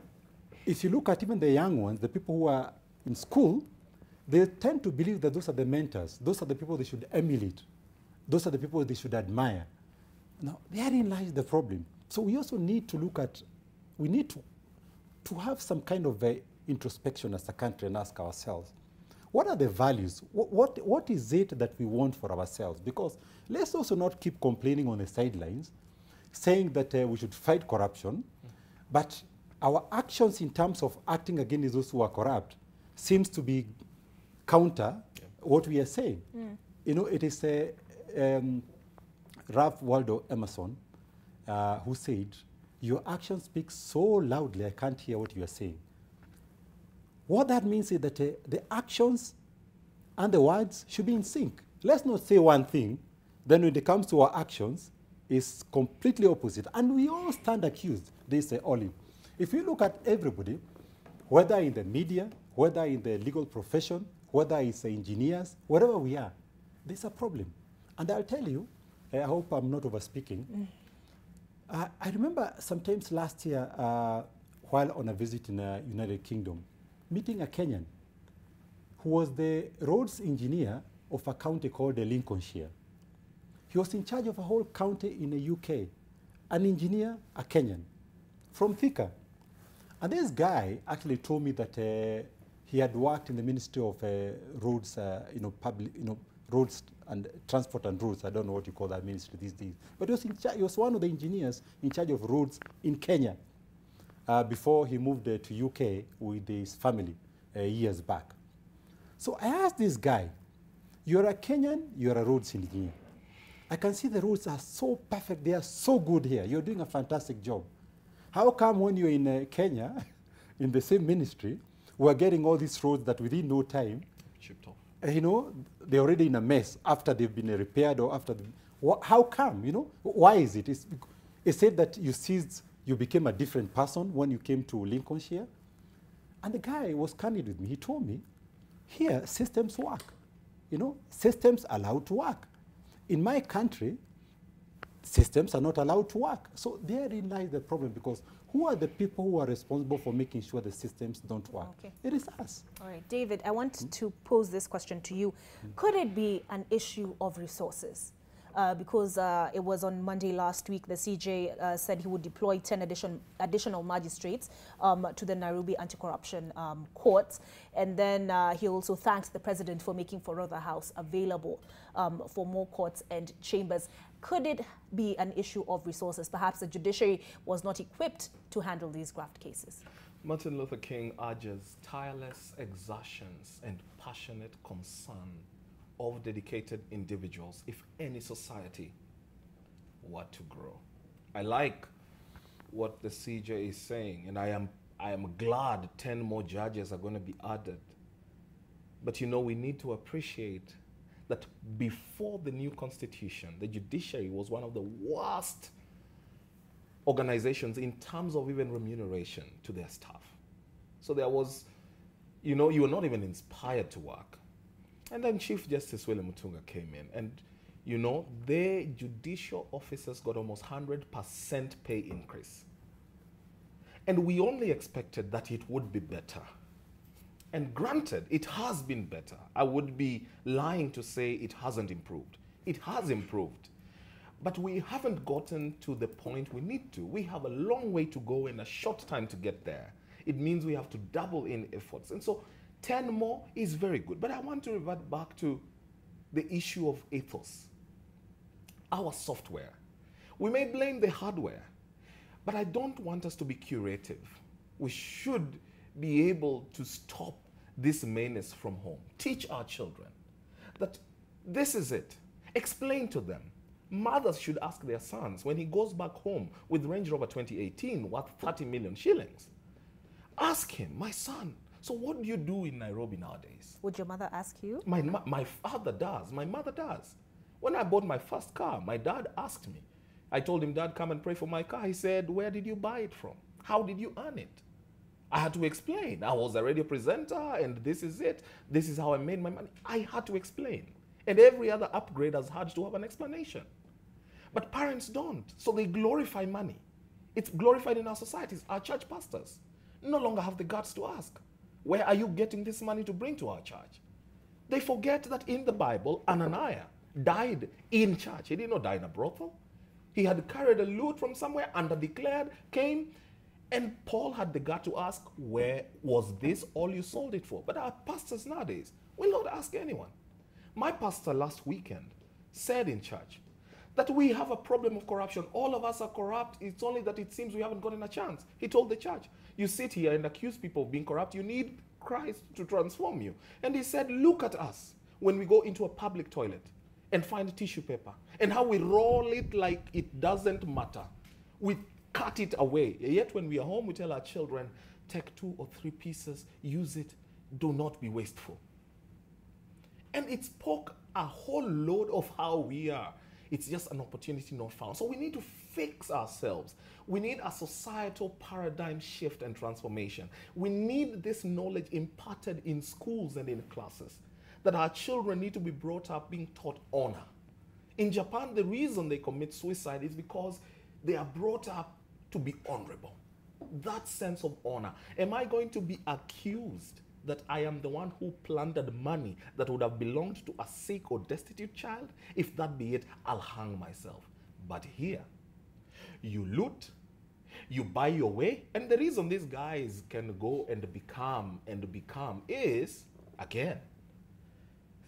if you look at even the young ones, the people who are in school, they tend to believe that those are the mentors. Those are the people they should emulate. Those are the people they should admire. Now, therein lies the problem. So we also need to look at, we need to have some kind of introspection as a country and ask ourselves, what are the values? What is it that we want for ourselves? Because let's also not keep complaining on the sidelines, saying that we should fight corruption, but our actions in terms of acting against those who are corrupt seems to be counter what we are saying. You know, it is Ralph Waldo Emerson who said, your actions speak so loudly, I can't hear what you are saying. What that means is that the actions and the words should be in sync. Let's not say one thing, then when it comes to our actions, it's completely opposite. And we all stand accused, they say, Oli. If you look at everybody, whether in the media, whether in the legal profession, whether it's engineers, wherever we are, there's a problem. And I'll tell you, I hope I'm not overspeaking. I remember sometimes last year, while on a visit in the United Kingdom, meeting a Kenyan who was the roads engineer of a county called Lincolnshire. He was in charge of a whole county in the UK, an engineer, a Kenyan, from Thika. And this guy actually told me that he had worked in the Ministry of Roads, roads and transport and roads. I don't know what you call that ministry these days. But he was one of the engineers in charge of roads in Kenya before he moved to UK with his family years back. So I asked this guy, you're a Kenyan, you're a roads engineer. I can see the roads are so perfect, they are so good here. You're doing a fantastic job. How come when you're in Kenya, in the same ministry, we're getting all these roads that within no time, Shipped off. You know, they're already in a mess after they've been repaired or after, how come, you know? Why is it? It's said that you became a different person when you came to Lincolnshire. And the guy was candid with me. He told me, here, systems work. You know, systems are allowed to work. In my country, systems are not allowed to work. So therein lies the problem, because who are the people who are responsible for making sure the systems don't work? Okay. It is us. All right, David, I want to pose this question to you. Could it be an issue of resources? Because it was on Monday last week, the CJ said he would deploy 10 additional magistrates to the Nairobi Anti-Corruption Courts. And then he also thanked the president for making Forodha House available for more courts and chambers. Could it be an issue of resources? Perhaps the judiciary was not equipped to handle these graft cases. Martin Luther King urges tireless exertions and passionate concern of dedicated individuals if any society were to grow. I like what the CJ is saying, and I am glad 10 more judges are going to be added. But you know, we need to appreciate that before the new constitution, the judiciary was one of the worst organizations in terms of even remuneration to their staff. So there was, you know, you were not even inspired to work. And then Chief Justice William Mutunga came in, and you know, the judicial officers got almost 100% pay increase. And we only expected that it would be better. And granted, it has been better. I would be lying to say it hasn't improved. It has improved. But we haven't gotten to the point we need to. We have a long way to go and a short time to get there. It means we have to double in efforts. And so 10 more is very good. But I want to revert back to the issue of ethos. Our software. We may blame the hardware, but I don't want us to be curative. We should be able to stop this menace from home. Teach our children that this is it. Explain to them. Mothers should ask their sons when he goes back home with Range Rover 2018 worth 30 million shillings. Ask him, my son, so what do you do in Nairobi nowadays? Would your mother ask you? My father does. My mother does. When I bought my first car, my dad asked me. I told him, Dad, come and pray for my car. He said, where did you buy it from? How did you earn it? I had to explain. I was a radio presenter, and this is it. This is how I made my money. I had to explain. And every other upgrade has had to have an explanation. But parents don't, so they glorify money. It's glorified in our societies. Our church pastors no longer have the guts to ask, where are you getting this money to bring to our church? They forget that in the Bible, Ananias died in church. He did not die in a brothel. He had carried a loot from somewhere, underdeclared, came, and Paul had the gut to ask, where was this all you sold it for? But our pastors nowadays will not ask anyone. My pastor last weekend said in church that we have a problem of corruption. All of us are corrupt. It's only that it seems we haven't gotten a chance. He told the church, you sit here and accuse people of being corrupt. You need Christ to transform you. And he said, look at us when we go into a public toilet and find tissue paper and how we roll it like it doesn't matter. We cut it away. Yet when we are home, we tell our children, take 2 or 3 pieces, use it, do not be wasteful. And it spoke a whole load of how we are. It's just an opportunity not found. So we need to fix ourselves. We need a societal paradigm shift and transformation. We need this knowledge imparted in schools and in classes, that our children need to be brought up being taught honor. In Japan, the reason they commit suicide is because they are brought up to be honorable. That sense of honor. Am I going to be accused that I am the one who plundered money that would have belonged to a sick or destitute child? If that be it, I'll hang myself. But here, you loot, you buy your way, and the reason these guys can go and become is, again,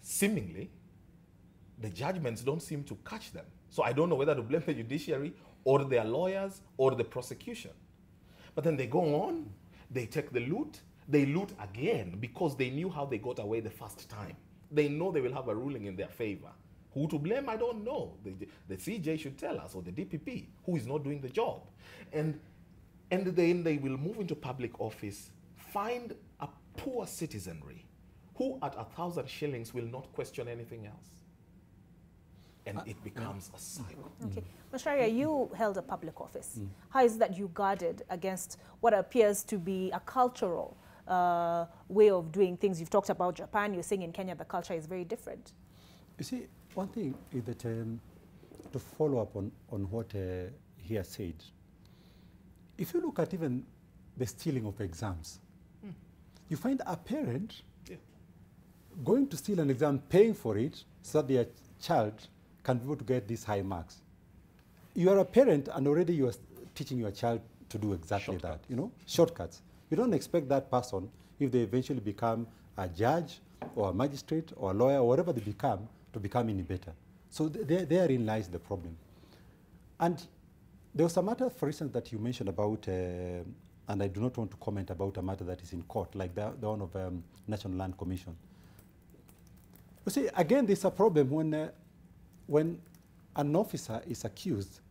seemingly, the judgments don't seem to catch them. So I don't know whether to blame the judiciary or their lawyers or the prosecution. But then they go on, they take the loot, they loot again because they knew how they got away the first time. They know they will have a ruling in their favor. Who to blame, I don't know. The CJ should tell us, or the DPP, who is not doing the job. And then they will move into public office, find a poor citizenry who at 1,000 shillings will not question anything else. And it becomes a cycle. Okay. Macharia, you held a public office. How is that you guarded against what appears to be a cultural way of doing things? You've talked about Japan. You're saying in Kenya the culture is very different. You see, one thing is that to follow up on what he has said, if you look at even the stealing of exams, you find a parent going to steal an exam, paying for it so that their child can be able to get these high marks. You are a parent and already you are teaching your child to do exactly that, you know, shortcuts. You don't expect that person, if they eventually become a judge or a magistrate or a lawyer or whatever they become, to become any better. So therein lies the problem. And there was a matter, for instance, that you mentioned about, and I do not want to comment about a matter that is in court, like the one of National Land Commission. You see, again, there's a problem when an officer is accused,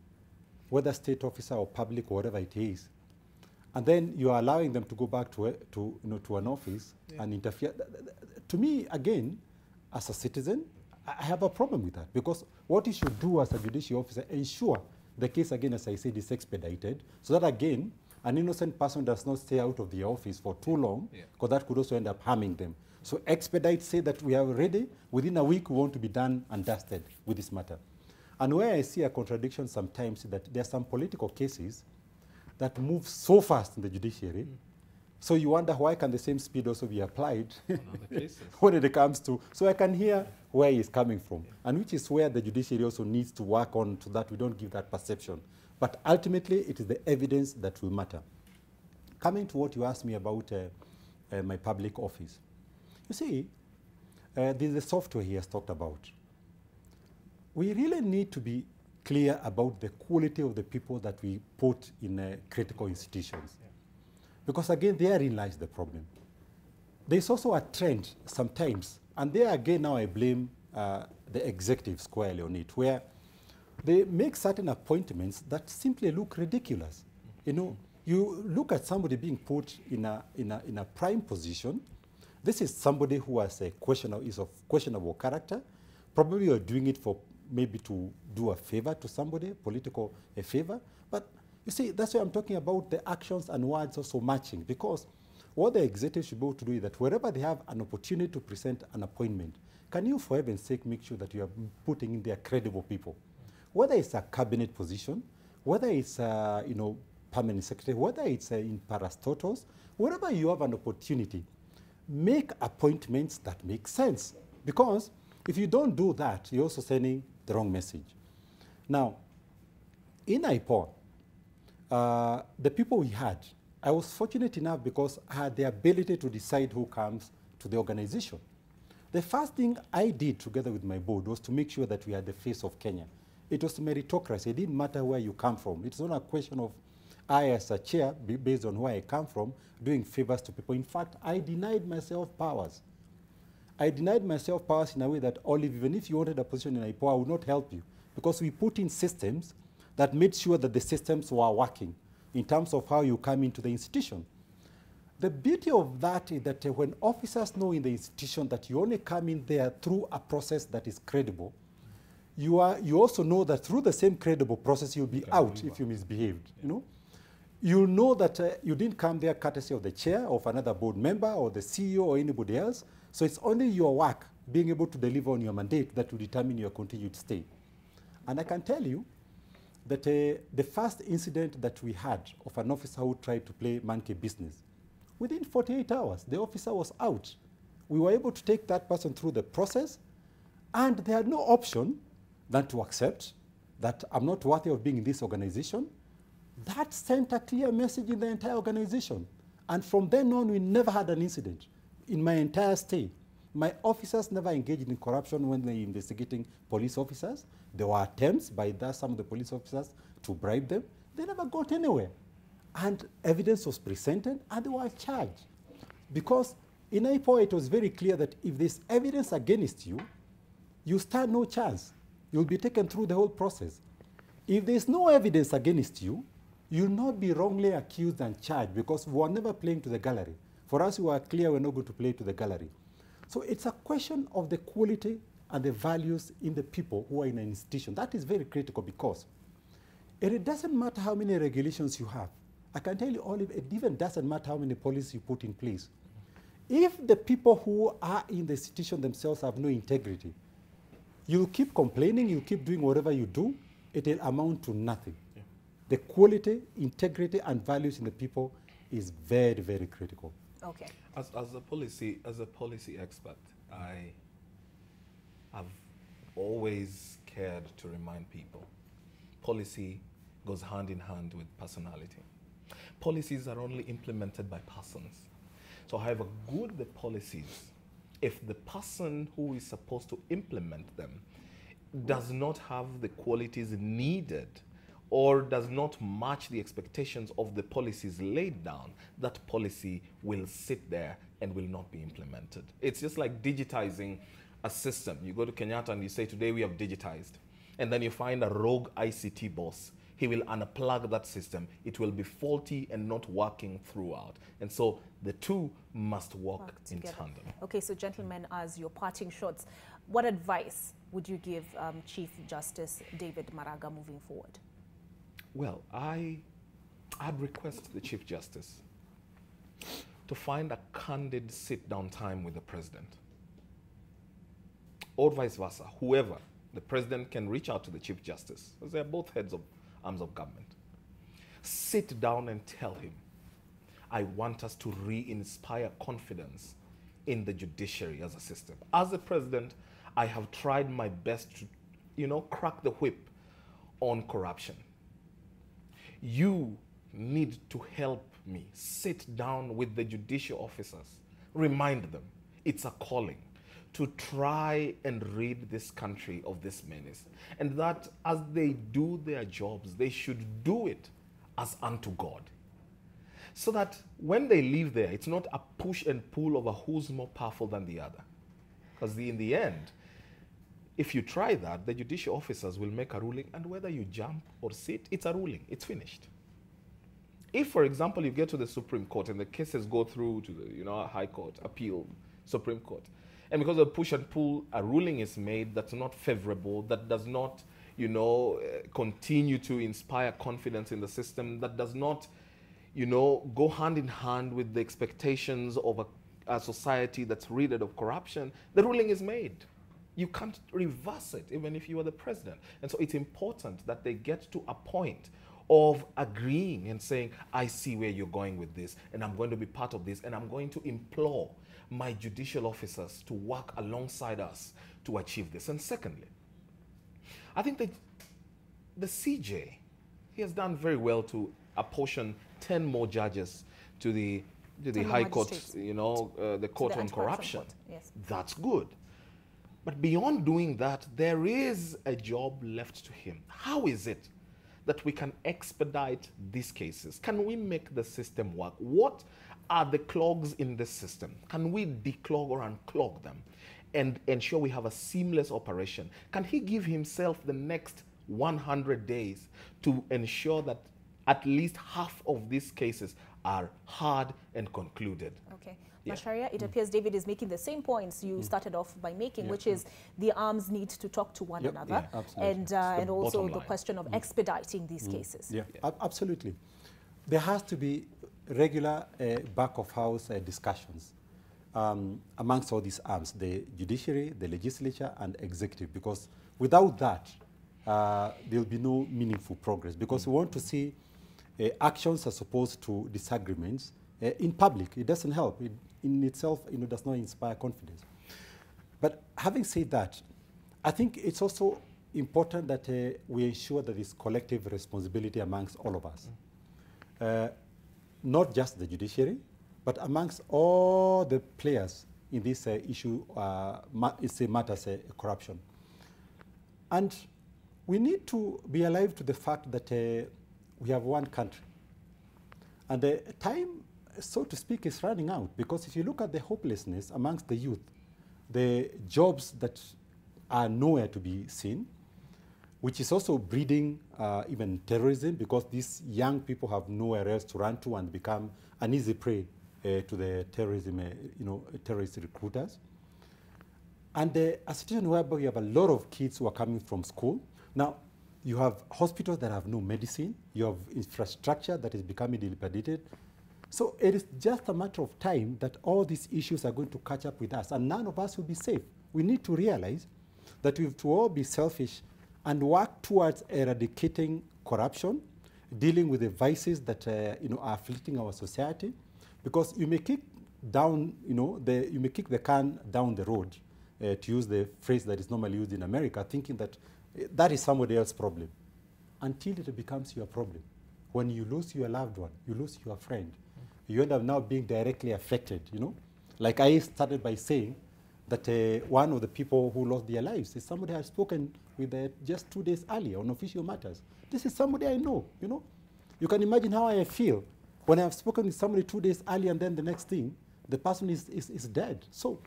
whether state officer or public or whatever it is, and then you are allowing them to go back to an office and interfere. To me, again, as a citizen, I have a problem with that, because what you should do as a judicial officer, ensure the case, again, as I said, is expedited, so that, again, an innocent person does not stay out of the office for too long, because that could also end up harming them. So expedite, say that we are ready, within a week we want to be done and dusted with this matter. And where I see a contradiction sometimes is that there are some political cases that move so fast in the judiciary, so you wonder why can the same speed also be applied when it comes to, so I can hear where he's coming from, and which is where the judiciary also needs to work on, so that we don't give that perception. But ultimately, it is the evidence that will matter. Coming to what you asked me about my public office. You see, there's the software he has talked about. We really need to be clear about the quality of the people that we put in critical institutions. Because again, therein lies the problem. There's also a trend sometimes, and there again now I blame the executive squarely on it, where they make certain appointments that simply look ridiculous. You know, you look at somebody being put in a prime position. This is somebody who has is of questionable character. Probably you're doing it for maybe to do a favor to somebody, a favor. But you see, that's why I'm talking about the actions and words also matching, because what the executive should be able to do is that wherever they have an opportunity to present an appointment, can you, for heaven's sake, make sure that you are putting in there credible people? Whether it's a cabinet position, whether it's permanent secretary, whether it's in parastatals, wherever you have an opportunity, make appointments that make sense. Because if you don't do that, you're also sending the wrong message. Now, in IPOA, the people we had, I was fortunate enough because I had the ability to decide who comes to the organization. The first thing I did together with my board was to make sure that we had the face of Kenya. It was meritocracy. It didn't matter where you come from. It's not a question of I, as a chair, based on where I come from, doing favors to people. In fact, I denied myself powers. I denied myself powers in a way that, Olive, even if you wanted a position in IPOA, I would not help you, because we put in systems that made sure that the systems were working in terms of how you come into the institution. The beauty of that is that when officers know in the institution that you only come in there through a process that is credible, you also know that through the same credible process you'll be out if you misbehaved. You know, you'll know that you didn't come there courtesy of the chair, of another board member, or the CEO, or anybody else. So it's only your work, being able to deliver on your mandate, that will determine your continued stay. And I can tell you that the first incident that we had of an officer who tried to play monkey business, within 48 hours, the officer was out. We were able to take that person through the process, and they had no option than to accept that I'm not worthy of being in this organization. That sent a clear message in the entire organization. And from then on, we never had an incident. In my entire stay, my officers never engaged in corruption when they were investigating police officers. There were attempts by some of the police officers to bribe them. They never got anywhere. And evidence was presented, and they were charged. Because in IPOA, it was very clear that if there's evidence against you, you stand no chance. You'll be taken through the whole process. If there's no evidence against you, you'll not be wrongly accused and charged, because we were never playing to the gallery. For us, we were clear we're not going to play to the gallery. So it's a question of the quality and the values in the people who are in an institution. That is very critical, because it doesn't matter how many regulations you have. I can tell you, Olive, it even doesn't matter how many policies you put in place. If the people who are in the institution themselves have no integrity, you keep complaining, you keep doing whatever you do, it will amount to nothing. Yeah. The quality, integrity, and values in the people is very, very critical. Okay. As a policy expert, I have always cared to remind people, policy goes hand in hand with personality. Policies are only implemented by persons. So however good the policies, if the person who is supposed to implement them does not have the qualities needed or does not match the expectations of the policies laid down, that policy will sit there and will not be implemented. It's just like digitizing a system. You go to Kenyatta and you say, today we have digitized. And then you find a rogue ICT boss. He will unplug that system. It will be faulty and not working throughout. And so the two must work in tandem. Okay, so gentlemen, as your parting shots, what advice would you give Chief Justice David Maraga moving forward? Well, I'd request the Chief Justice to find a candid sit-down time with the President, or vice versa, whoever. The President can reach out to the Chief Justice, because they are both heads of arms of government. Sit down and tell him, I want us to re-inspire confidence in the judiciary as a system. As a president, I have tried my best to, crack the whip on corruption. You need to help me. Sit down with the judicial officers. Remind them it's a calling to try and rid this country of this menace. And that as they do their jobs, they should do it as unto God. So that when they leave there, it's not a push and pull over who's more powerful than the other. Because in the end, if you try that, the judicial officers will make a ruling, and whether you jump or sit, it's a ruling, it's finished. If, for example, you get to the Supreme Court and the cases go through to the High Court, appeal, Supreme Court, and because of push and pull, a ruling is made that's not favorable, that does not, continue to inspire confidence in the system, that does not, go hand in hand with the expectations of a society that's rid of corruption, the ruling is made. You can't reverse it, even if you are the president. And so it's important that they get to a point of agreeing and saying, I see where you're going with this, and I'm going to be part of this, and I'm going to implore my judicial officers to work alongside us to achieve this. And secondly, I think that the CJ He has done very well to apportion 10 more judges to the High Court, the Court on Corruption. Yes. That's good. But beyond doing that, there is a job left to him. How is it that we can expedite these cases? Can we make the system work? What are the clogs in the system? Can we declog or unclog them and ensure we have a seamless operation? Can he give himself the next 100 days to ensure that at least half of these cases are heard and concluded? Okay. Macharia, it appears David is making the same points you started off by making, which is the arms need to talk to one another, and also the question of expediting these cases. Yeah, absolutely. There has to be regular back-of-house discussions amongst all these arms, the judiciary, the legislature, and executive, because without that, there will be no meaningful progress, because we want to see actions as opposed to disagreements in public. It doesn't help. It in itself does not inspire confidence. But having said that, I think it's also important that we ensure that there's collective responsibility amongst all of us. Not just the judiciary, but amongst all the players in this issue, matters corruption. And we need to be alive to the fact that we have one country. And the time, so to speak, is running out, because if you look at the hopelessness amongst the youth, the jobs that are nowhere to be seen, which is also breeding even terrorism, because these young people have nowhere else to run to and become an easy prey to the terrorism, terrorist recruiters. And a situation whereby we have a lot of kids who are coming from school. Now, you have hospitals that have no medicine. You have infrastructure that is becoming dilapidated. So it is just a matter of time that all these issues are going to catch up with us, and none of us will be safe. We need to realize that we have to all be selfish and work towards eradicating corruption, dealing with the vices that are afflicting our society, because you may kick down, you may kick the can down the road, to use the phrase that is normally used in America, thinking that that is somebody else's problem, until it becomes your problem. When you lose your loved one, you lose your friend, you end up now being directly affected, Like I started by saying that one of the people who lost their lives is somebody I had spoken with just 2 days earlier on official matters. This is somebody I know, You can imagine how I feel when I've spoken with somebody 2 days earlier and then the next thing, the person is dead. So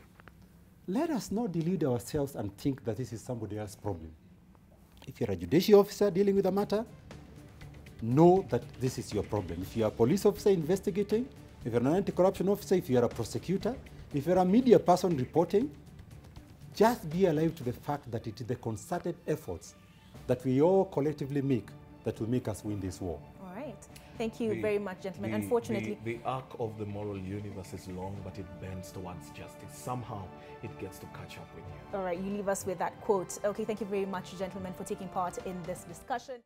let us not delude ourselves and think that this is somebody else's problem. If you're a judicial officer dealing with a matter, know that this is your problem. If you're a police officer investigating, if you're an anti-corruption officer, if you're a prosecutor, if you're a media person reporting, just be alive to the fact that it is the concerted efforts that we all collectively make that will make us win this war. All right. Thank you very much, gentlemen. Unfortunately, the arc of the moral universe is long, but it bends towards justice. Somehow, it gets to catch up with you. All right, you leave us with that quote. Okay, thank you very much, gentlemen, for taking part in this discussion.